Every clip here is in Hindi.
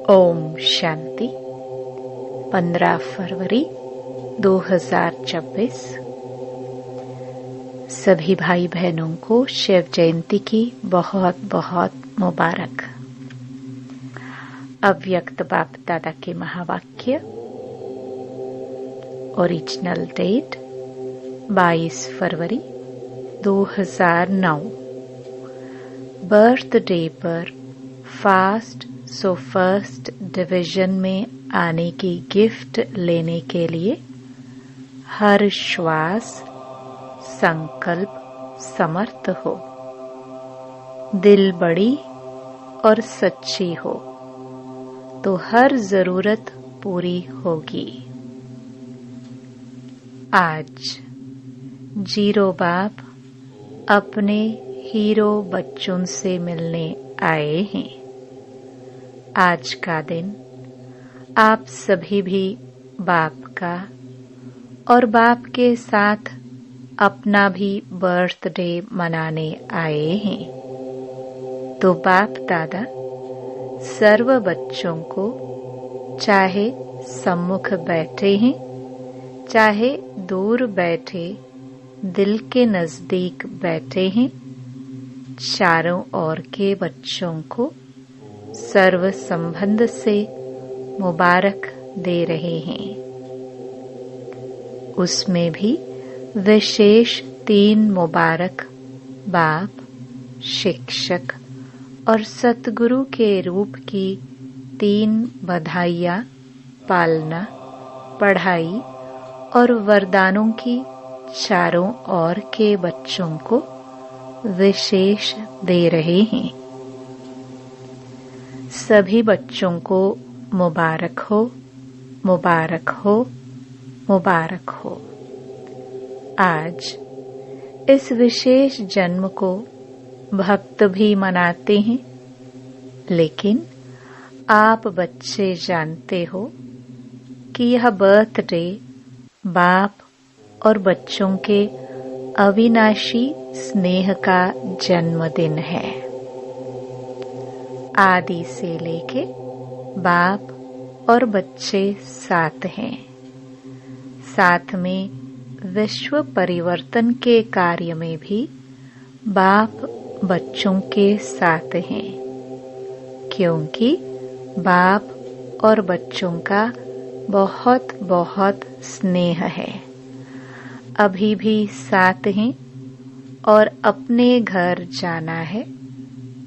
ओम शांति। 15 फरवरी 2024। सभी भाई बहनों को शिव जयंती की बहुत बहुत मुबारक। अव्यक्त बाप दादा के महावाक्य। ओरिजिनल डेट 22 फरवरी 2009। बर्थडे पर फास्ट सो फर्स्ट डिवीजन में आने की गिफ्ट लेने के लिए हर श्वास संकल्प समर्थ हो। दिल बड़ी और सच्ची हो तो हर जरूरत पूरी होगी। आज जीरो बाप अपने हीरो बच्चों से मिलने आए हैं। आज का दिन आप सभी भी बाप का और बाप के साथ अपना भी बर्थडे मनाने आए हैं। तो बाप दादा सर्व बच्चों को चाहे सम्मुख बैठे हैं चाहे दूर बैठे दिल के नजदीक बैठे हैं, चारों ओर के बच्चों को सर्व संबंध से मुबारक दे रहे हैं। उसमें भी विशेष 3 मुबारक बाप, शिक्षक और सतगुरु के रूप की 3 बधाइयाँ पालना, पढ़ाई और वरदानों की चारों ओर के बच्चों को विशेष दे रहे हैं। सभी बच्चों को मुबारक हो, मुबारक हो, मुबारक हो। आज इस विशेष जन्म को भक्त भी मनाते हैं, लेकिन आप बच्चे जानते हो कि यह बर्थडे बाप और बच्चों के अविनाशी स्नेह का जन्मदिन है। आदि से लेके बाप और बच्चे साथ हैं। साथ में विश्व परिवर्तन के कार्य में भी बाप बच्चों के साथ हैं, क्योंकि बाप और बच्चों का बहुत बहुत स्नेह है। अभी भी साथ हैं और अपने घर जाना है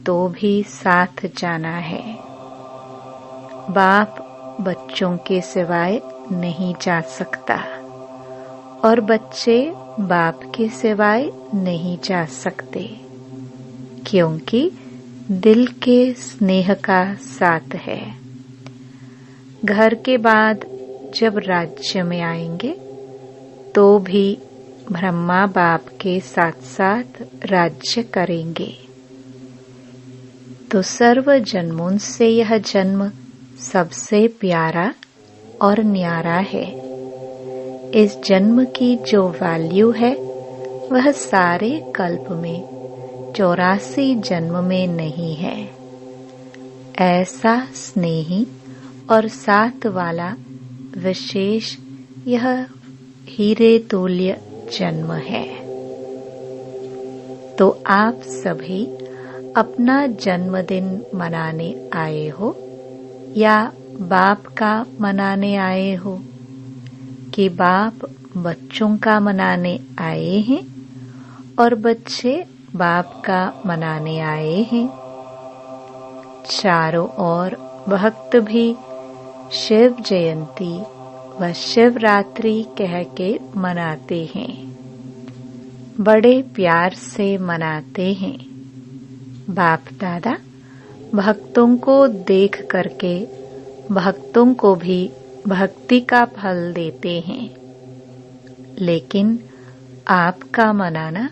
तो भी साथ जाना है। बाप बच्चों के सिवाय नहीं जा सकता और बच्चे बाप के सिवाय नहीं जा सकते, क्योंकि दिल के स्नेह का साथ है। घर के बाद जब राज्य में आएंगे तो भी ब्रह्मा बाप के साथ साथ राज्य करेंगे। तो सर्व जन्मों से यह जन्म सबसे प्यारा और न्यारा है। इस जन्म की जो वैल्यू है वह सारे कल्प में 84 जन्म में नहीं है। ऐसा स्नेही और साथ वाला विशेष यह हीरे तुल्य जन्म है। तो आप सभी अपना जन्मदिन मनाने आए हो या बाप का मनाने आए हो कि बाप बच्चों का मनाने आए हैं और बच्चे बाप का मनाने आए हैं। चारों ओर भक्त भी शिव जयंती व शिवरात्रि कह के मनाते हैं, बड़े प्यार से मनाते हैं। बाप दादा भक्तों को देख करके भक्तों को भी भक्ति का फल देते हैं, लेकिन आपका मनाना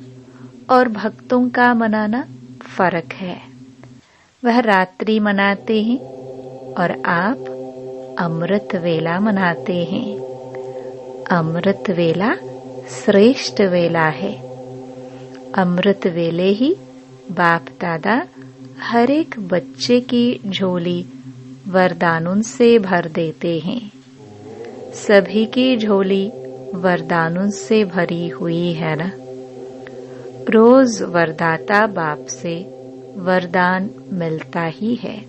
और भक्तों का मनाना फर्क है। वह रात्रि मनाते हैं और आप अमृत वेला मनाते हैं। अमृत वेला श्रेष्ठ वेला है। अमृत वेले ही बाप दादा हर एक बच्चे की झोली वरदानों से भर देते हैं। सभी की झोली वरदानों से भरी हुई है ना। रोज वरदाता बाप से वरदान मिलता ही है।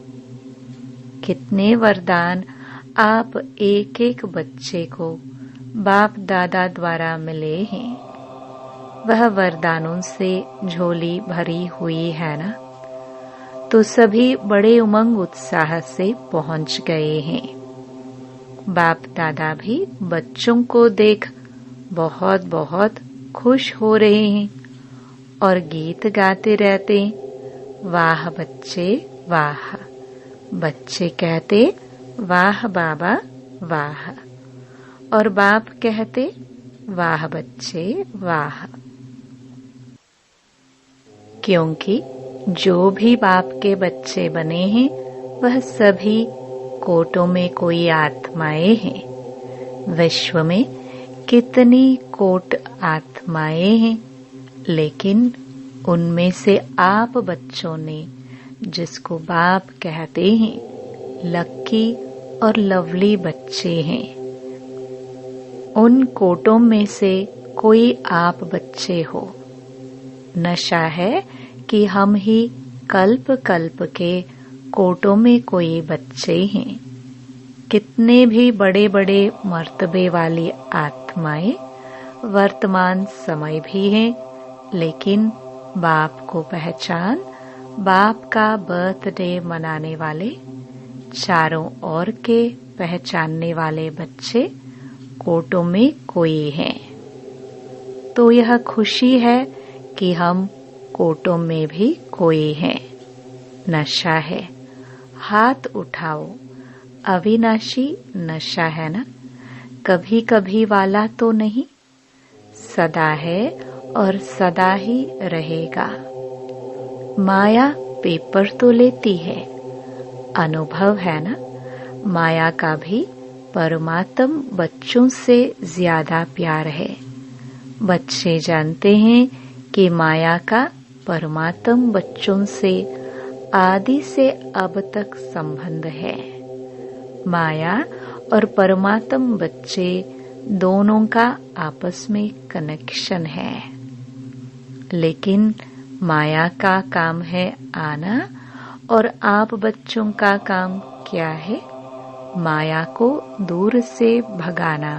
कितने वरदान आप एक एक बच्चे को बाप दादा द्वारा मिले हैं। वह वरदानों से झोली भरी हुई है ना। तो सभी बड़े उमंग उत्साह से पहुंच गए हैं। बाप दादा भी बच्चों को देख बहुत बहुत खुश हो रहे हैं और गीत गाते रहते, वाह बच्चे वाह। बच्चे कहते, वाह बाबा वाह, और बाप कहते, वाह बच्चे वाह। क्योंकि जो भी बाप के बच्चे बने हैं वह सभी कोटों में कोई आत्माएं हैं। विश्व में कितनी कोट आत्माएं हैं, लेकिन उनमें से आप बच्चों ने जिसको बाप कहते हैं लक्की और लवली बच्चे हैं, उन कोटों में से कोई आप बच्चे हो। नशा है कि हम ही कल्प कल्प के कोटों में कोई बच्चे हैं। कितने भी बड़े बड़े मर्तबे वाली आत्माएं वर्तमान समय भी हैं, लेकिन बाप को पहचान बाप का बर्थडे मनाने वाले चारों ओर के पहचानने वाले बच्चे कोटों में कोई हैं। तो यह खुशी है कि हम कोटों में भी कोई हैं। नशा है, हाथ उठाओ। अविनाशी नशा है ना, कभी कभी वाला तो नहीं, सदा है और सदा ही रहेगा। माया पेपर तो लेती है, अनुभव है ना। माया का भी परमात्म बच्चों से ज्यादा प्यार है। बच्चे जानते हैं कि माया का परमात्म बच्चों से आदि से अब तक संबंध है। माया और परमात्म बच्चे दोनों का आपस में कनेक्शन है। लेकिन माया का काम है आना, और आप बच्चों का काम क्या है? माया को दूर से भगाना।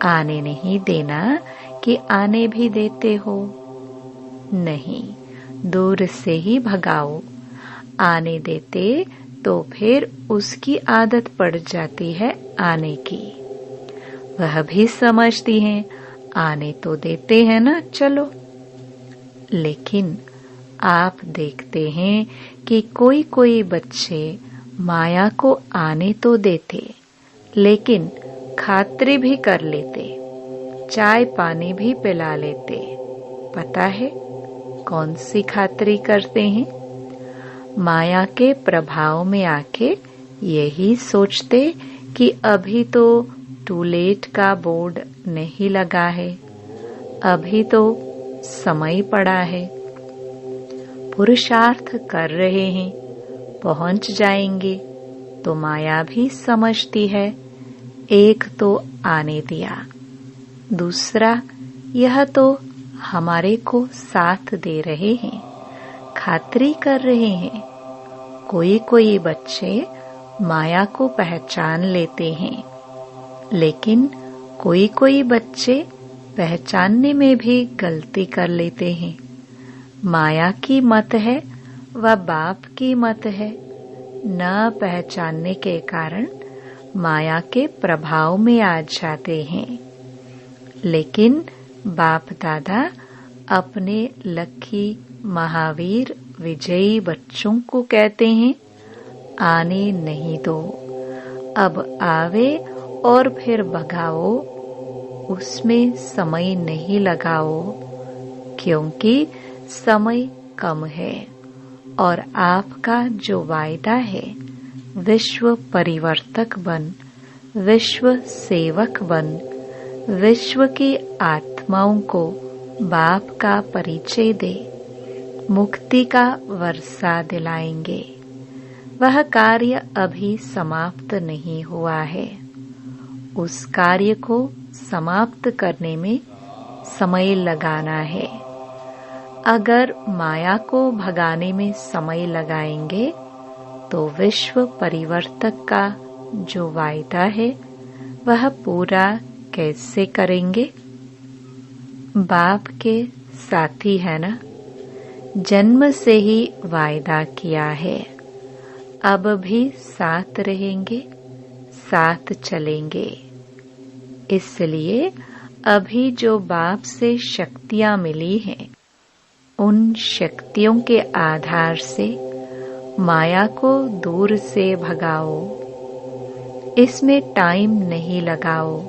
आने नहीं देना कि आने भी देते हो, नहीं, दूर से ही भगाओ। आने देते तो फिर उसकी आदत पड़ जाती है आने की। वह भी समझती हैं आने तो देते हैं ना, चलो। लेकिन आप देखते हैं कि कोई कोई बच्चे माया को आने तो देते, लेकिन खातिरी भी कर लेते, चाय पानी भी पिला लेते। पता है कौन सी खातिरी करते हैं? माया के प्रभाव में आके यही सोचते कि अभी तो टूलेट का बोर्ड नहीं लगा है, अभी तो समय पड़ा है। पुरुषार्थ कर रहे हैं, पहुंच जाएंगे। तो माया भी समझती है, एक तो आने दिया, दूसरा यह तो हमारे को साथ दे रहे हैं, खातिरी कर रहे हैं। कोई कोई बच्चे माया को पहचान लेते हैं, लेकिन कोई कोई बच्चे पहचानने में भी गलती कर लेते हैं। माया की मत है व बाप की मत है, न पहचानने के कारण माया के प्रभाव में आ जाते हैं। लेकिन बाप दादा अपने लकी महावीर विजयी बच्चों को कहते हैं, आने नहीं दो, अब आवे और फिर भगाओ, उसमें समय नहीं लगाओ, क्योंकि समय कम है। और आपका जो वायदा है, विश्व परिवर्तक बन, विश्व सेवक बन, विश्व की आत्माओं को बाप का परिचय दे, मुक्ति का वर्षा दिलाएंगे। वह कार्य अभी समाप्त नहीं हुआ है। उस कार्य को समाप्त करने में समय लगाना है। अगर माया को भगाने में समय लगाएंगे तो विश्व परिवर्तक का जो वायदा है वह पूरा कैसे करेंगे? बाप के साथी है ना, जन्म से ही वायदा किया है। अब भी साथ रहेंगे, साथ चलेंगे। इसलिए अभी जो बाप से शक्तियां मिली हैं, उन शक्तियों के आधार से माया को दूर से भगाओ। इसमें टाइम नहीं लगाओ।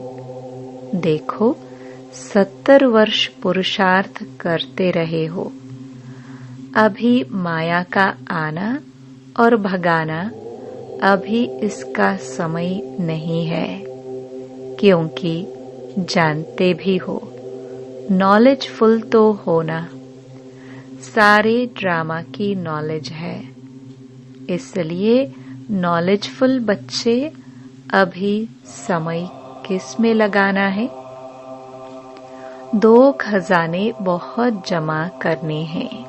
देखो, 70 वर्ष पुरुषार्थ करते रहे हो। अभी माया का आना और भगाना अभी इसका समय नहीं है, क्योंकि जानते भी हो, नॉलेजफुल तो होना। सारे ड्रामा की नॉलेज है। इसलिए नॉलेजफुल बच्चे अभी समय किस में लगाना है? 2 खजाने बहुत जमा करने हैं।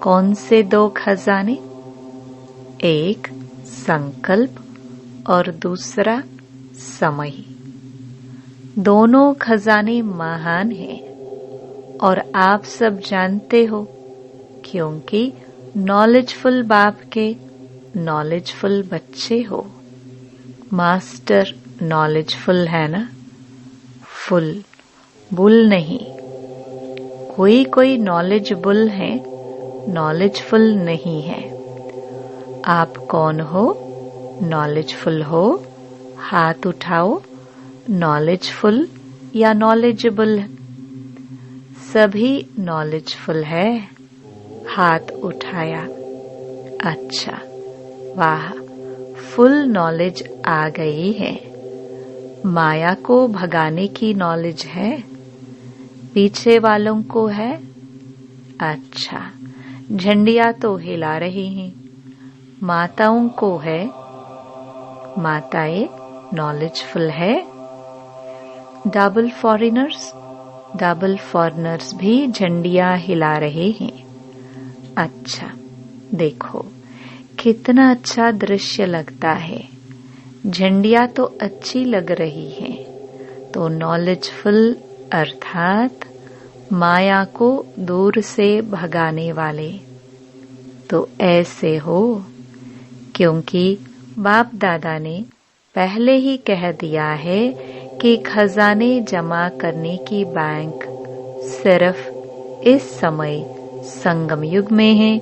कौन से 2 खजाने? एक संकल्प और दूसरा समय। दोनों खजाने महान हैं और आप सब जानते हो, क्योंकि नॉलेजफुल बाप के नॉलेजफुल बच्चे हो। मास्टर नॉलेजफुल है ना, फुल, बुल नहीं। कोई नॉलेजबुल है, नॉलेजफुल नहीं है। आप कौन हो? नॉलेजफुल हो? हाथ उठाओ। नॉलेजफुल या नॉलेजेबल? सभी नॉलेजफुल है। हाथ उठाया। अच्छा, वाह, फुल नॉलेज आ गई है। माया को भगाने की नॉलेज है। पीछे वालों को है? अच्छा, झंडियां तो हिला रही हैं। माताओं को है? माताएं नॉलेजफुल है। डबल फॉरेनर्स भी झंडियां हिला रहे हैं। अच्छा, देखो कितना अच्छा दृश्य लगता है। झंडियां तो अच्छी लग रही हैं, तो नॉलेजफुल अर्थात माया को दूर से भगाने वाले तो ऐसे हो, क्योंकि बाप दादा ने पहले ही कह दिया है कि खजाने जमा करने की बैंक सिर्फ इस समय संगम युग में है,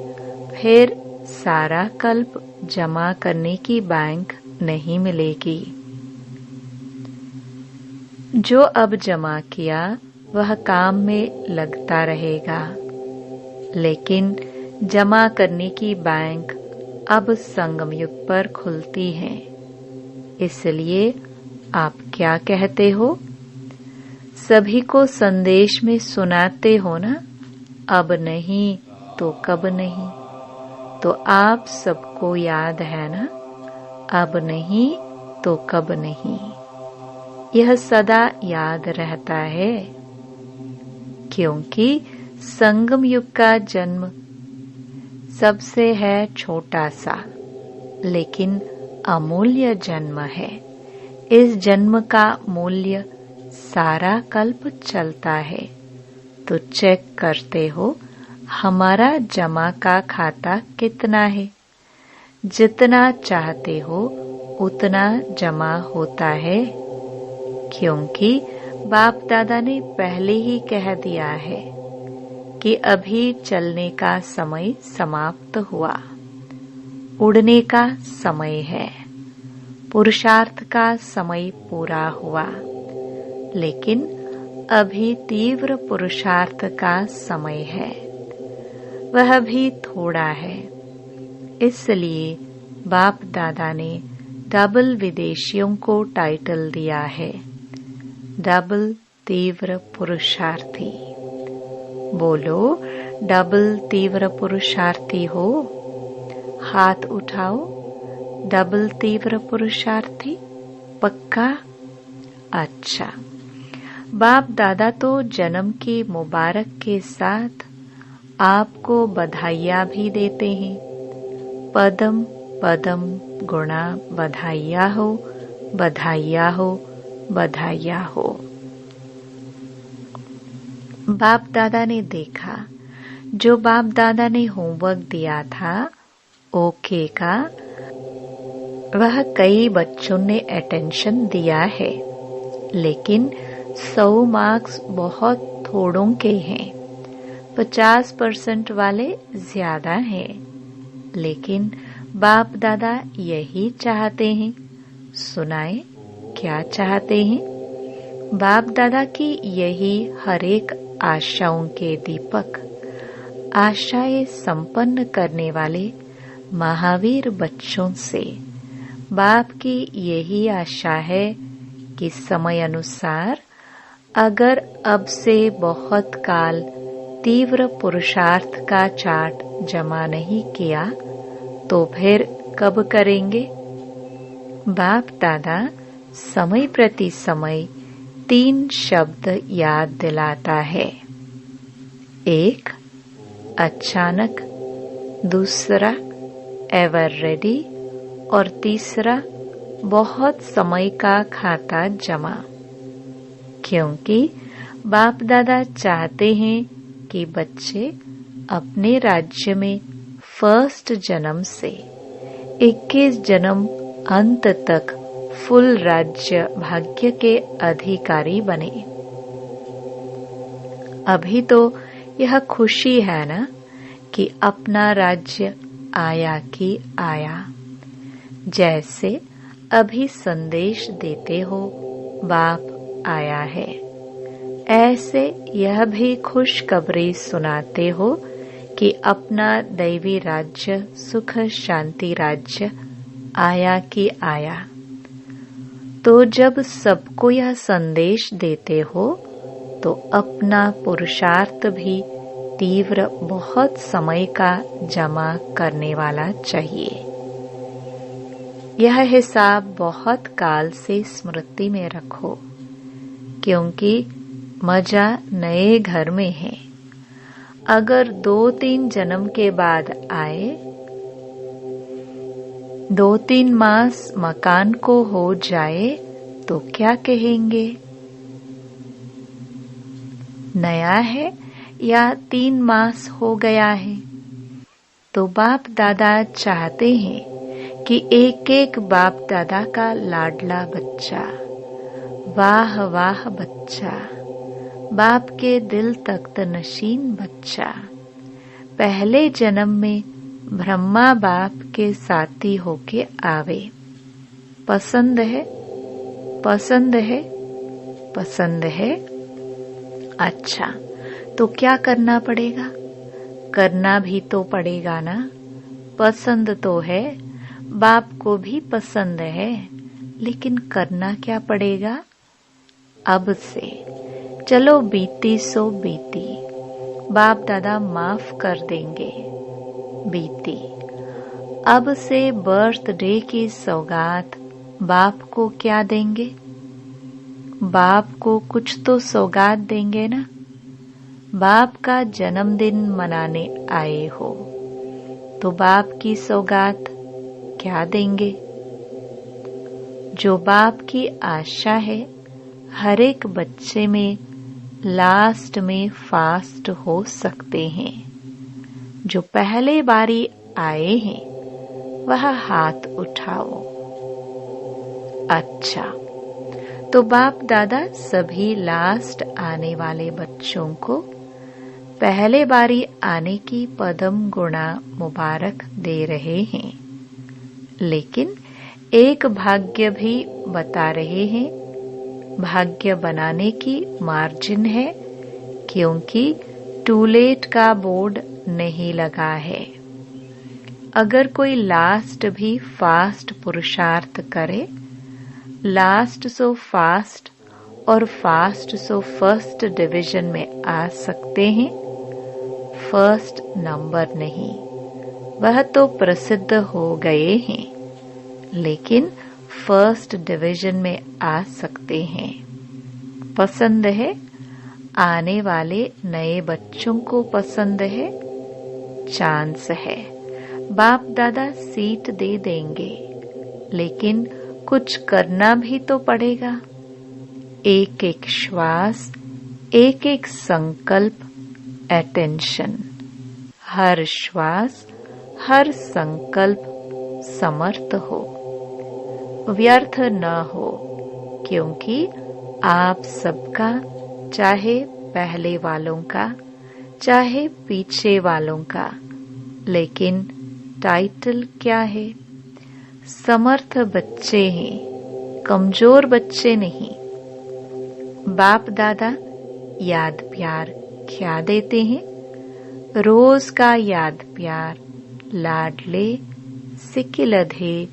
फिर सारा कल्प जमा करने की बैंक नहीं मिलेगी। जो अब जमा किया वह काम में लगता रहेगा, लेकिन जमा करने की बैंक अब संगम युग पर खुलती है। इसलिए आप क्या कहते हो? सभी को संदेश में सुनाते हो ना, अब नहीं तो कब नहीं। तो आप सबको याद है ना, अब नहीं तो कब नहीं। यह सदा याद रहता है, क्योंकि संगम युग का जन्म सबसे है छोटा सा, लेकिन अमूल्य जन्म है। इस जन्म का मूल्य सारा कल्प चलता है। तो चेक करते हो हमारा जमा का खाता कितना है। जितना चाहते हो उतना जमा होता है, क्योंकि बाप दादा ने पहले ही कह दिया है कि अभी चलने का समय समाप्त हुआ, उड़ने का समय है, पुरुषार्थ का समय पूरा हुआ। लेकिन अभी तीव्र पुरुषार्थ का समय है, वह भी थोड़ा है। इसलिए बाप दादा ने डबल विदेशियों को टाइटल दिया है, डबल तीव्र पुरुषार्थी। बोलो, डबल तीव्र पुरुषार्थी हो। हाथ उठाओ। डबल तीव्र पुरुषार्थी पक्का? अच्छा। बाप दादा तो जन्म की मुबारक के साथ आपको बधाइयाँ भी देते हैं। पदम पदम गुणा बधाइया हो, बधाइया हो, बधाइया हो। बाप दादा ने देखा जो बाप दादा ने होमवर्क दिया था ओके का, वह कई बच्चों ने अटेंशन दिया है, लेकिन 100 मार्क्स बहुत थोड़ों के हैं। 50% वाले ज्यादा हैं, लेकिन बाप दादा यही चाहते हैं। सुनाए क्या चाहते हैं? बाप दादा की यही हर एक आशाओं के दीपक, आशाएं संपन्न करने वाले महावीर बच्चों से बाप की यही आशा है कि समय अनुसार अगर अब से बहुत काल तीव्र पुरुषार्थ का चार्ट जमा नहीं किया तो फिर कब करेंगे? बाप दादा समय प्रति समय 3 शब्द याद दिलाता है। एक अचानक, दूसरा एवर रेडी और तीसरा बहुत समय का खाता जमा। क्योंकि बाप दादा चाहते हैं कि बच्चे अपने राज्य में फर्स्ट जन्म से 21 जन्म अंत तक फुल राज्य भाग्य के अधिकारी बने। अभी तो यह खुशी है ना कि अपना राज्य आया कि आया। जैसे अभी संदेश देते हो बाप आया है, ऐसे यह भी खुशखबरी सुनाते हो कि अपना दैवी राज्य सुख शांति राज्य आया कि आया। तो जब सबको यह संदेश देते हो तो अपना पुरुषार्थ भी तीव्र बहुत समय का जमा करने वाला चाहिए। यह हिसाब बहुत काल से स्मृति में रखो, क्योंकि मजा नए घर में है। अगर 2-3 जन्म के बाद आए, 2-3 मास मकान को हो जाए तो क्या कहेंगे? नया है या 3 मास हो गया है? तो बाप दादा चाहते हैं कि एक एक बाप दादा का लाडला बच्चा, वाह वाह बच्चा, बाप के दिल तख्त नशीन बच्चा पहले जन्म में ब्रह्मा बाप के साथी होके आवे। पसंद है? पसंद है? पसंद है? अच्छा, तो क्या करना पड़ेगा? करना भी तो पड़ेगा ना। पसंद तो है, बाप को भी पसंद है, लेकिन करना क्या पड़ेगा? अब से चलो बीती सो बीती, बाप दादा माफ कर देंगे। बीती, अब से बर्थडे की सौगात बाप को क्या देंगे? बाप को कुछ तो सौगात देंगे ना। बाप का जन्मदिन मनाने आए हो तो बाप की सौगात क्या देंगे? जो बाप की आशा है हर एक बच्चे में लास्ट में फास्ट हो सकते हैं। जो पहले बारी आए हैं वह हाथ उठाओ। अच्छा, तो बाप दादा सभी लास्ट आने वाले बच्चों को पहले बारी आने की पदम गुणा मुबारक दे रहे हैं, लेकिन एक भाग्य भी बता रहे हैं। भाग्य बनाने की मार्जिन है, क्योंकि टू लेट का बोर्ड नहीं लगा है। अगर कोई लास्ट भी फास्ट पुरुषार्थ करे, लास्ट सो फास्ट और फास्ट सो फर्स्ट डिवीजन में आ सकते हैं, फर्स्ट नंबर नहीं। वह तो प्रसिद्ध हो गए हैं, लेकिन फर्स्ट डिवीजन में आ सकते हैं। पसंद है, आने वाले नए बच्चों को पसंद है, चांस है, बाप दादा सीट दे देंगे, लेकिन कुछ करना भी तो पड़ेगा। एक एक श्वास, एक एक संकल्प, अटेंशन। हर श्वास, हर संकल्प समर्थ हो, व्यर्थ न हो, क्योंकि आप सबका, चाहे पहले वालों का, चाहे पीछे वालों का, लेकिन टाइटल क्या है? समर्थ बच्चे हैं, कमजोर बच्चे नहीं। बाप दादा याद प्यार क्या देते हैं? रोज का याद प्यार, लाडले सिकिलधे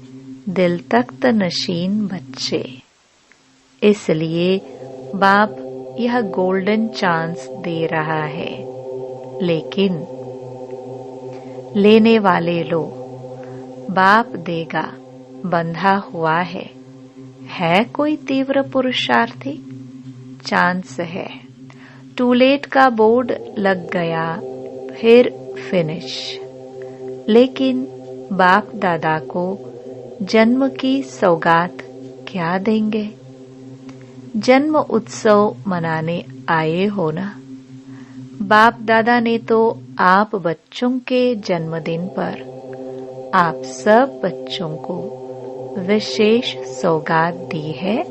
दिल तख्त नशीन बच्चे। इसलिए बाप यह गोल्डन चांस दे रहा है, लेकिन लेने वाले लो। बाप देगा, बंधा हुआ है कोई तीव्र पुरुषार्थी? चांस है। टू लेट का बोर्ड लग गया, फिर फिनिश। लेकिन बाप दादा को जन्म की सौगात क्या देंगे? जन्म उत्सव मनाने आए हो ना। बाप दादा ने तो आप बच्चों के जन्मदिन पर आप सब बच्चों को विशेष सौगात दी है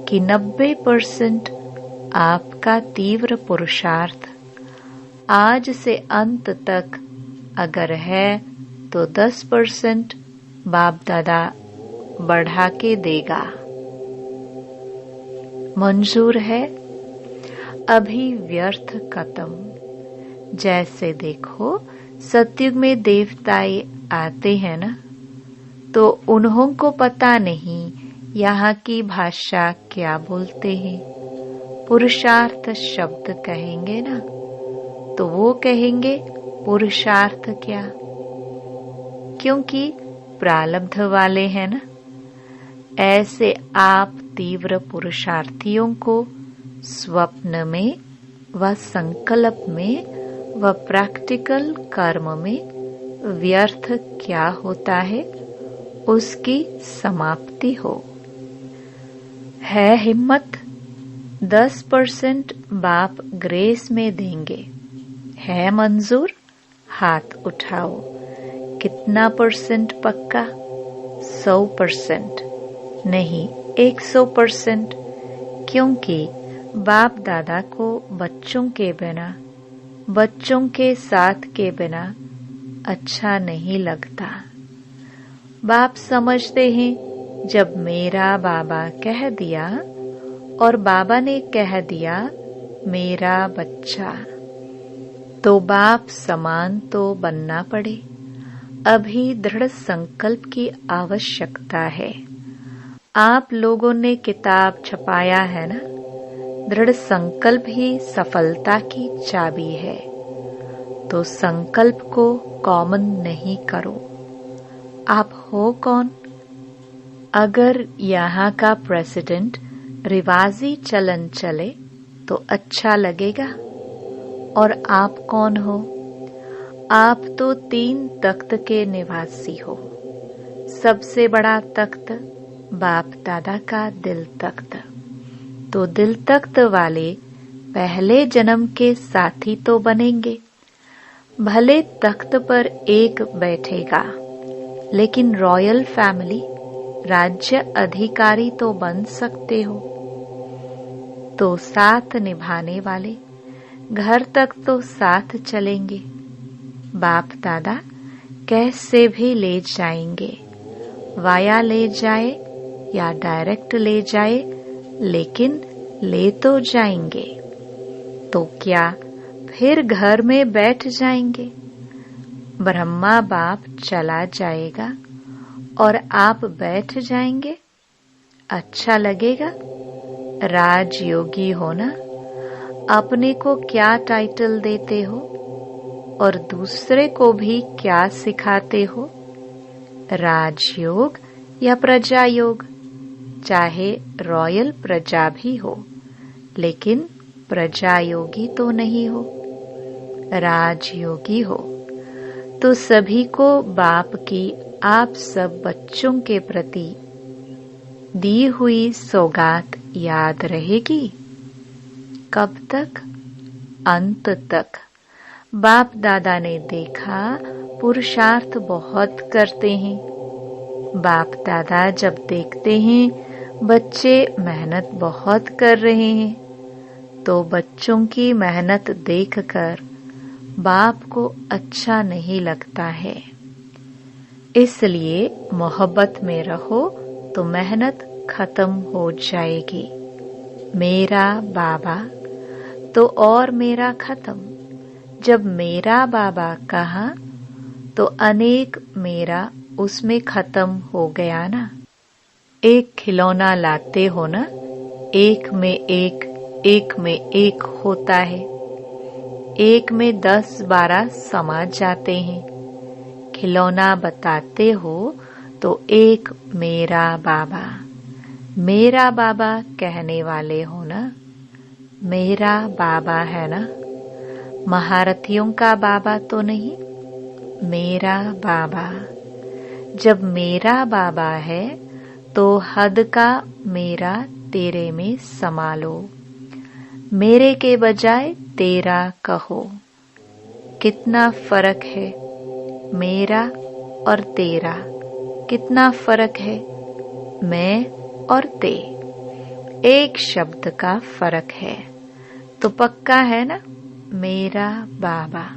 कि 90% आपका तीव्र पुरुषार्थ आज से अंत तक अगर है तो 10% बाप दादा बढ़ा के देगा। मंजूर है? अभी व्यर्थ खत्म। जैसे देखो, सतयुग में देवताएं आते हैं ना, तो उन्हों को पता नहीं यहाँ की भाषा क्या बोलते हैं। पुरुषार्थ शब्द कहेंगे ना, तो वो कहेंगे पुरुषार्थ क्या, क्योंकि प्रारब्ध वाले हैं ना। ऐसे आप तीव्र पुरुषार्थियों को स्वप्न में व संकल्प में व प्रैक्टिकल कर्म में व्यर्थ क्या होता है, उसकी समाप्ति हो। है हिम्मत? 10% बाप ग्रेस में देंगे। है मंजूर? हाथ उठाओ। कितना परसेंट पक्का? 100%? नहीं, 100%, क्योंकि बाप दादा को बच्चों के बिना, बच्चों के साथ के बिना अच्छा नहीं लगता। बाप समझते हैं जब मेरा बाबा कह दिया और बाबा ने कह दिया मेरा बच्चा, तो बाप समान तो बनना पड़े। अभी दृढ़ संकल्प की आवश्यकता है। आप लोगों ने किताब छपाया है ना, दृढ़ संकल्प ही सफलता की चाबी है। तो संकल्प को कॉमन नहीं करो। आप हो कौन? अगर यहाँ का प्रेसिडेंट रिवाजी चलन चले तो अच्छा लगेगा। और आप कौन हो? आप तो 3 तख्त के निवासी हो। सबसे बड़ा तख्त बाप दादा का दिल तख्त। तो दिल तख्त वाले पहले जन्म के साथी तो बनेंगे। भले तख्त पर एक बैठेगा, लेकिन रॉयल फैमिली, राज्य अधिकारी तो बन सकते हो। तो साथ निभाने वाले घर तक तो साथ चलेंगे। बाप दादा कैसे भी ले जाएंगे, वाया ले जाए या डायरेक्ट ले जाए, लेकिन ले तो जाएंगे। तो क्या फिर घर में बैठ जाएंगे? ब्रह्मा बाप चला जाएगा और आप बैठ जाएंगे? अच्छा लगेगा? राजयोगी हो ना, अपने को क्या टाइटल देते हो? और दूसरे को भी क्या सिखाते हो? राजयोग या प्रजा योग? चाहे रॉयल प्रजा भी हो, लेकिन प्रजा योगी तो नहीं हो, राजयोगी हो। तो सभी को बाप की आप सब बच्चों के प्रति दी हुई सौगात याद रहेगी। कब तक? अंत तक। बाप दादा ने देखा पुरुषार्थ बहुत करते हैं। बाप दादा जब देखते हैं बच्चे मेहनत बहुत कर रहे हैं, तो बच्चों की मेहनत देखकर बाप को अच्छा नहीं लगता है। इसलिए मोहब्बत में रहो तो मेहनत खत्म हो जाएगी। मेरा बाबा तो और मेरा खत्म। जब मेरा बाबा कहा तो अनेक मेरा उसमें खत्म हो गया ना। एक खिलौना लाते हो ना, एक में एक, एक में एक होता है, एक में 10-12 समा जाते हैं। खिलौना बताते हो तो एक मेरा बाबा कहने वाले हो ना। मेरा बाबा है ना, महारथियों का बाबा तो नहीं, मेरा बाबा। जब मेरा बाबा है तो हद का मेरा तेरे में समा लो। मेरे के बजाय तेरा कहो। कितना फर्क है मेरा और तेरा, कितना फर्क है मैं और ते। एक शब्द का फर्क है, तो पक्का है ना मेरा बाबा।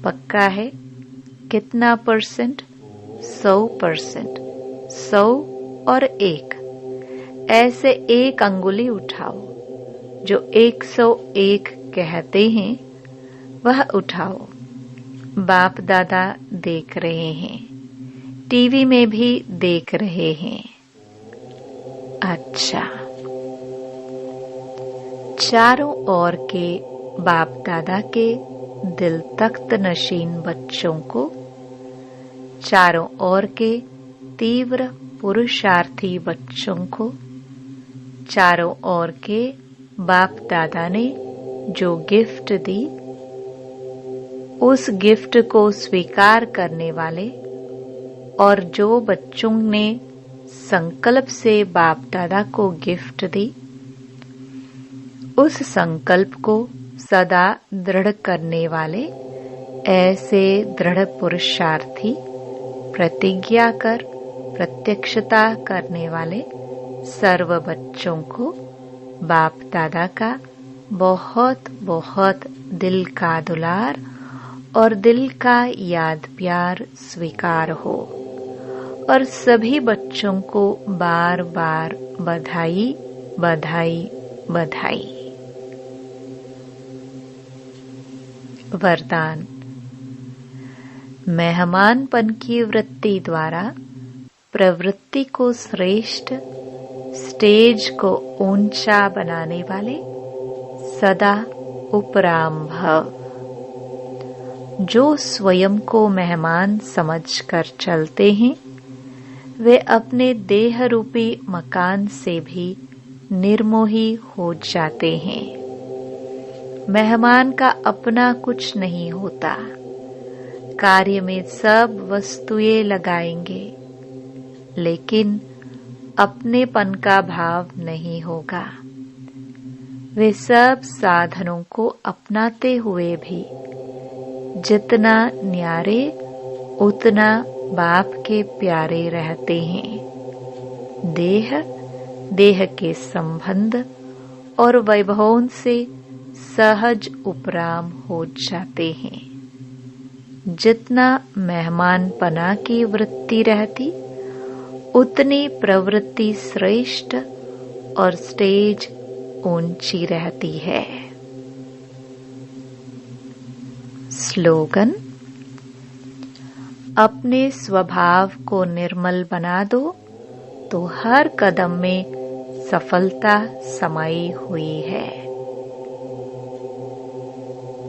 पक्का है कितना %? 100%। 100 और 1। ऐसे एक अंगुली उठाओ, जो 101 कहते हैं वह उठाओ। बाप दादा देख रहे हैं, टीवी में भी देख रहे हैं। अच्छा, चारों ओर के बाप दादा के दिल तख्त नशीन बच्चों को, चारों ओर के तीव्र पुरुषार्थी बच्चों को, चारों ओर के बाप दादा ने जो गिफ्ट दी, उस गिफ्ट को स्वीकार करने वाले और जो बच्चों ने संकल्प से बाप दादा को गिफ्ट दी, उस संकल्प को सदा दृढ़ करने वाले ऐसे दृढ़ पुरुषार्थी, प्रतिज्ञा कर प्रत्यक्षता करने वाले सर्व बच्चों को बाप दादा का बहुत बहुत दिल का दुलार और दिल का याद प्यार स्वीकार हो। और सभी बच्चों को बार बार बधाई बधाई बधाई। वरदान। मेहमानपन की वृत्ति द्वारा प्रवृत्ति को श्रेष्ठ, स्टेज को ऊंचा बनाने वाले सदा उपराम भव। जो स्वयं को मेहमान समझकर चलते हैं, वे अपने देह रूपी मकान से भी निर्मोही हो जाते हैं। मेहमान का अपना कुछ नहीं होता। कार्य में सब वस्तुएं लगाएंगे, लेकिन अपनेपन का भाव नहीं होगा। वे सब साधनों को अपनाते हुए भी जितना न्यारे उतना बाप के प्यारे रहते हैं। देह के संबंध और वैभवों से सहज उपराम हो जाते हैं। जितना मेहमानपना की वृत्ति रहती, उतनी प्रवृत्ति श्रेष्ठ और स्टेज ऊंची रहती है। स्लोगन। अपने स्वभाव को निर्मल बना दो तो हर कदम में सफलता समाई हुई है।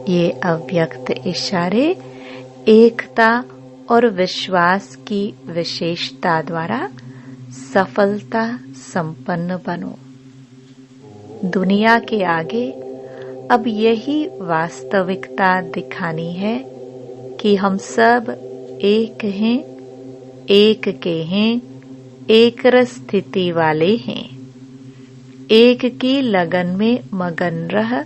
ये अव्यक्त इशारे एकता और विश्वास की विशेषता द्वारा सफलता संपन्न बनो। दुनिया के आगे अब यही वास्तविकता दिखानी है कि हम सब एक हैं, एक के हैं, एक स्थिति वाले हैं। एक की लगन में मगन रह